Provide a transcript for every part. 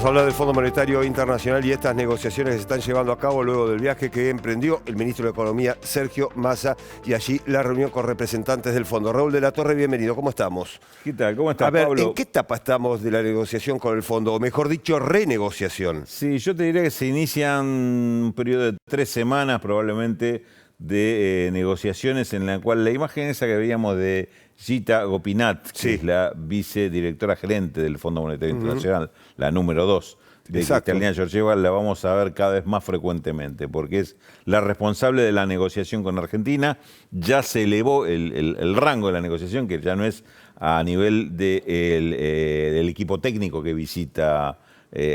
a hablar del Fondo Monetario Internacional y estas negociaciones que se están llevando a cabo luego del viaje que emprendió el ministro de Economía, Sergio Massa, y allí la reunión con representantes del fondo. Raúl de la Torre, bienvenido. ¿Cómo estamos? ¿Qué tal? ¿Cómo estás, A ver, Pablo? ¿en qué etapa estamos de la negociación con el fondo? O mejor dicho, renegociación. Sí, yo te diría que se inician un periodo de 3 semanas probablemente de negociaciones en la cual la imagen esa que veíamos de Gita Gopinath, que es la vicedirectora gerente del Fondo Monetario Internacional, la número 2 de Kristalina Georgieva, la vamos a ver cada vez más frecuentemente, porque es la responsable de la negociación con Argentina. Ya se elevó el rango de la negociación, que ya no es a nivel del equipo técnico que visita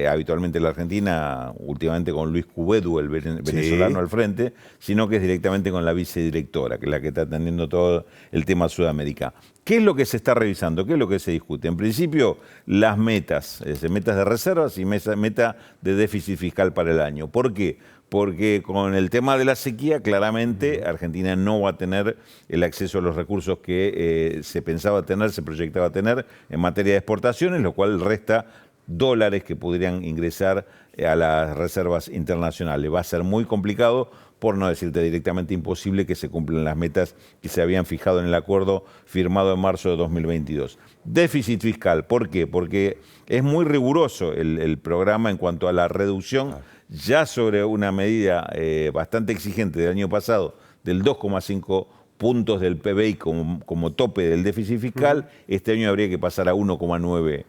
habitualmente la Argentina, últimamente con Luis Cubedu, el venezolano al frente, sino que es directamente con la vicedirectora, que es la que está atendiendo todo el tema Sudamérica. ¿Qué es lo que se está revisando? ¿Qué es lo que se discute? En principio, las metas, metas de reservas y meta de déficit fiscal para el año. ¿Por qué? Porque con el tema de la sequía, claramente Argentina no va a tener el acceso a los recursos que se pensaba tener, se proyectaba tener en materia de exportaciones, lo cual resta dólares que podrían ingresar a las reservas internacionales. Va a ser muy complicado, por no decirte directamente imposible, que se cumplan las metas que se habían fijado en el acuerdo firmado en marzo de 2022. Déficit fiscal, ¿por qué? Porque es muy riguroso el programa en cuanto a la reducción, ya sobre una medida bastante exigente del año pasado, del 2,5 puntos del PBI como tope del déficit fiscal. Este año habría que pasar a 1,9%.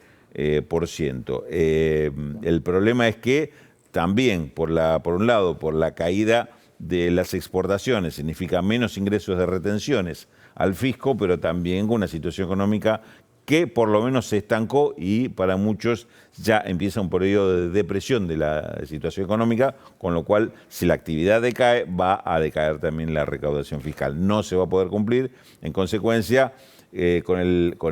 El problema es que también, por un lado, por la caída de las exportaciones, significa menos ingresos de retenciones al fisco, pero también con una situación económica que por lo menos se estancó y para muchos ya empieza un periodo de depresión de la situación económica, con lo cual si la actividad decae, va a decaer también la recaudación fiscal. No se va a poder cumplir, en consecuencia, con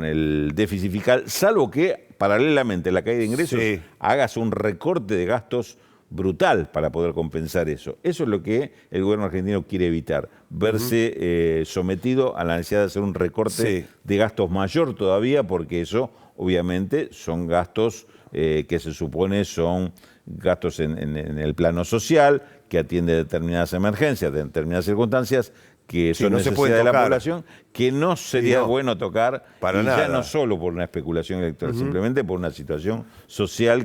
el déficit fiscal, salvo que paralelamente a la caída de ingresos hagas un recorte de gastos brutal para poder compensar eso. Eso es lo que el gobierno argentino quiere evitar, verse sometido a la necesidad de hacer un recorte de gastos mayor todavía, porque eso obviamente son gastos que se supone son gastos en el plano social, que atiende determinadas emergencias, de determinadas circunstancias, que son necesidades de la población, que no sería bueno tocar, para nada. Ya no solo por una especulación electoral, simplemente por una situación social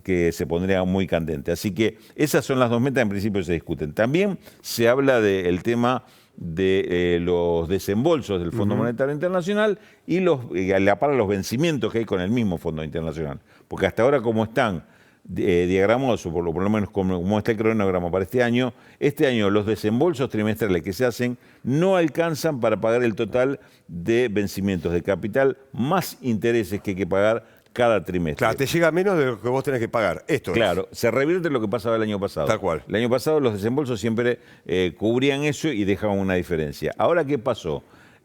que se pondría muy candente. Así que esas son las dos metas, en principio se discuten. También se habla del tema de los desembolsos del Fondo Monetario Internacional y a la par los vencimientos que hay con el mismo Fondo Internacional. Porque hasta ahora, como están diagramados, o por lo menos como está el cronograma para este año los desembolsos trimestrales que se hacen no alcanzan para pagar el total de vencimientos de capital más intereses que hay que pagar cada trimestre. Claro, te llega menos de lo que vos tenés que pagar. Claro, se revierte lo que pasaba el año pasado. Tal cual. El año pasado los desembolsos siempre cubrían eso y dejaban una diferencia. Ahora, ¿qué pasó?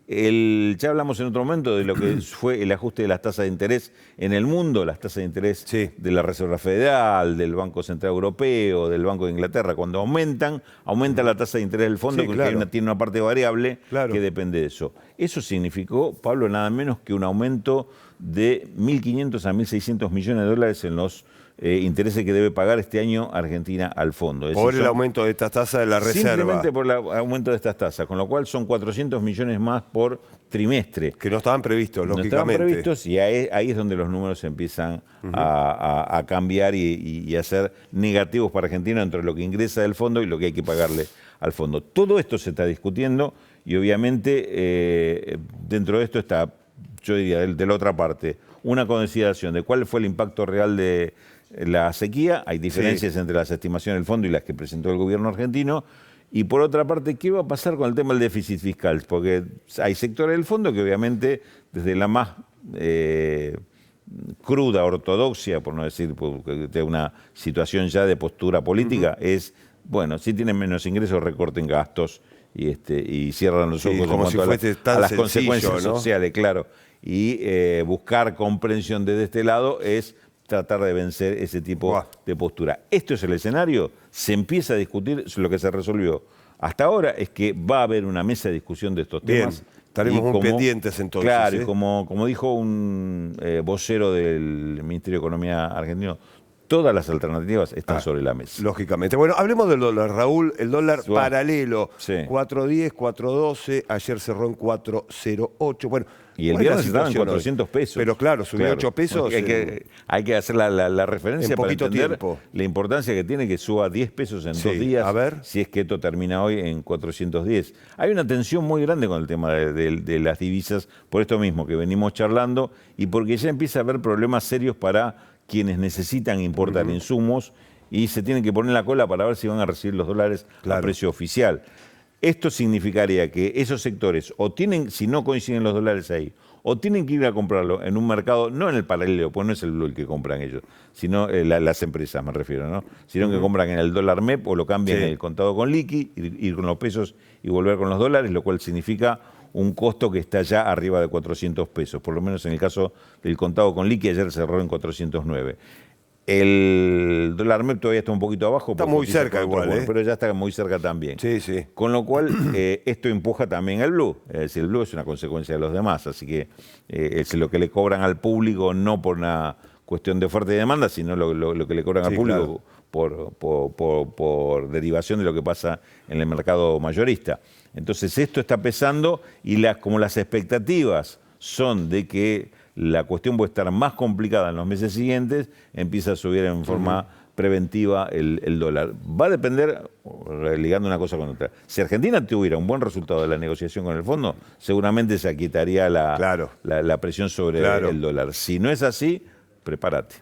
Ya hablamos en otro momento de lo que fue el ajuste de las tasas de interés en el mundo, las tasas de interés de la Reserva Federal, del Banco Central Europeo, del Banco de Inglaterra. Cuando aumenta la tasa de interés del fondo, porque tiene una parte variable que depende de eso. Eso significó, Pablo, nada menos que un aumento de 1.500 a 1.600 millones de dólares en los intereses que debe pagar este año Argentina al fondo. Por el aumento de estas tasas de la reserva. Simplemente por el aumento de estas tasas, con lo cual son 400 millones más por trimestre. Que no estaban previstos, lógicamente. No estaban previstos y ahí es donde los números empiezan a cambiar y a ser negativos para Argentina entre lo que ingresa del fondo y lo que hay que pagarle al fondo. Todo esto se está discutiendo y obviamente dentro de esto está, yo diría, de la otra parte, una consideración de cuál fue el impacto real de la sequía. Hay diferencias entre las estimaciones del fondo y las que presentó el gobierno argentino. Y por otra parte, ¿qué va a pasar con el tema del déficit fiscal? Porque hay sectores del fondo que obviamente desde la más cruda ortodoxia, por no decir porque de una situación ya de postura política, es, bueno, si tienen menos ingresos, recorten gastos y cierran los ojos como si fuese a las consecuencias sociales, claro. Y buscar comprensión desde este lado es tratar de vencer ese tipo de postura. Esto es el escenario, se empieza a discutir, lo que se resolvió hasta ahora es que va a haber una mesa de discusión de estos temas. Estaremos muy pendientes entonces. Claro, y como dijo un vocero del Ministerio de Economía argentino, todas las alternativas están sobre la mesa. Lógicamente. Bueno, hablemos del dólar, Raúl. El dólar paralelo, Sí. 4.10, 4.12, ayer cerró en 4.08. Bueno, Y el ¿cuál es la viernes estaba en situación hoy? 400 pesos. Pero claro, subió 8 pesos. Porque hay que hacer la referencia en para poquito entender tiempo. la importancia que tiene que suba 10 pesos en Sí, 2 días, a ver. si es que esto termina hoy en 410. Hay una tensión muy grande con el tema de las divisas, por esto mismo que venimos charlando, y porque ya empieza a haber problemas serios para quienes necesitan importar insumos y se tienen que poner la cola para ver si van a recibir los dólares a precio oficial. Esto significaría que esos sectores, o tienen, si no coinciden los dólares ahí, o tienen que ir a comprarlo en un mercado, no en el paralelo, pues no es el blue el que compran ellos, sino las empresas me refiero, ¿no? Sino que compran en el dólar MEP o lo cambian en el contado con liqui, ir con los pesos y volver con los dólares, lo cual significa un costo que está ya arriba de 400 pesos, por lo menos en el caso del contado con liqui, ayer cerró en 409. El dólar MEP todavía está un poquito abajo. Está muy cerca igual, pero ya está muy cerca también. Sí, sí. Con lo cual, esto empuja también al blue. Es decir, el blue es una consecuencia de los demás. Así que es lo que le cobran al público, no por una cuestión de oferta y demanda, sino lo que le cobran al público por derivación de lo que pasa en el mercado mayorista. Entonces, esto está pesando y como las expectativas son de que la cuestión puede estar más complicada en los meses siguientes, empieza a subir en forma preventiva el dólar. Va a depender, ligando una cosa con otra. Si Argentina tuviera un buen resultado de la negociación con el fondo, seguramente se aquietaría la presión sobre el dólar. Si no es así, prepárate.